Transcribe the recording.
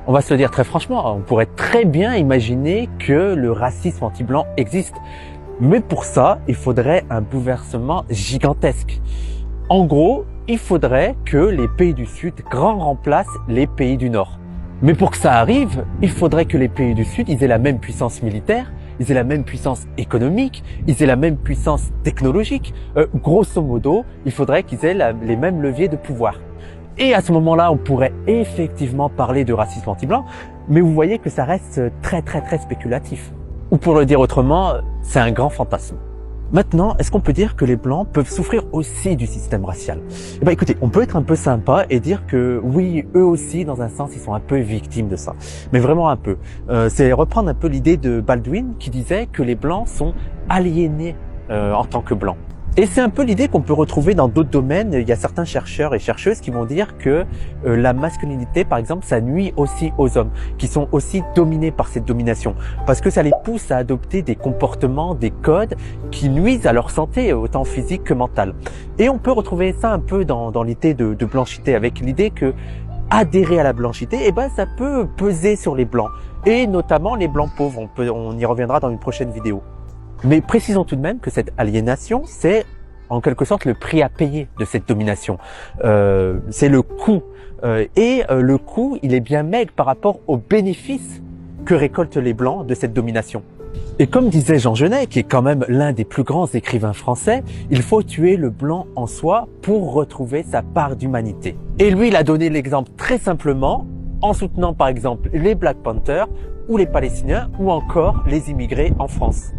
On va se le dire très franchement, on pourrait très bien imaginer que le racisme anti-blanc existe. Mais pour ça, il faudrait un bouleversement gigantesque. En gros, il faudrait que les pays du Sud remplacent les pays du Nord. Mais pour que ça arrive, il faudrait que les pays du Sud aient la même puissance militaire, ils aient la même puissance économique, ils aient la même puissance technologique. Grosso modo, il faudrait qu'ils aient les mêmes leviers de pouvoir. Et à ce moment-là, on pourrait effectivement parler de racisme anti-blanc, mais vous voyez que ça reste très spéculatif. Ou pour le dire autrement, c'est un grand fantasme. Maintenant, est-ce qu'on peut dire que les Blancs peuvent souffrir aussi du système racial? Eh ben, écoutez, on peut être un peu sympa et dire que oui, eux aussi, dans un sens, ils sont un peu victimes de ça. Mais vraiment un peu. C'est reprendre un peu l'idée de Baldwin qui disait que les Blancs sont aliénés en tant que Blancs. Et c'est un peu l'idée qu'on peut retrouver dans d'autres domaines. Il y a certains chercheurs et chercheuses qui vont dire que la masculinité, par exemple, ça nuit aussi aux hommes, qui sont aussi dominés par cette domination, parce que ça les pousse à adopter des comportements, des codes qui nuisent à leur santé, autant physique que mentale. Et on peut retrouver ça un peu dans l'idée de blanchité, avec l'idée que adhérer à la blanchité, eh ben, ça peut peser sur les blancs, et notamment les blancs pauvres. On y reviendra dans une prochaine vidéo. Mais précisons tout de même que cette aliénation, c'est en quelque sorte le prix à payer de cette domination. C'est le coût. Le coût, il est bien maigre par rapport aux bénéfices que récoltent les Blancs de cette domination. Et comme disait Jean Genet, qui est quand même l'un des plus grands écrivains français, il faut tuer le blanc en soi pour retrouver sa part d'humanité. Et lui, il a donné l'exemple très simplement en soutenant par exemple les Black Panthers ou les Palestiniens ou encore les immigrés en France.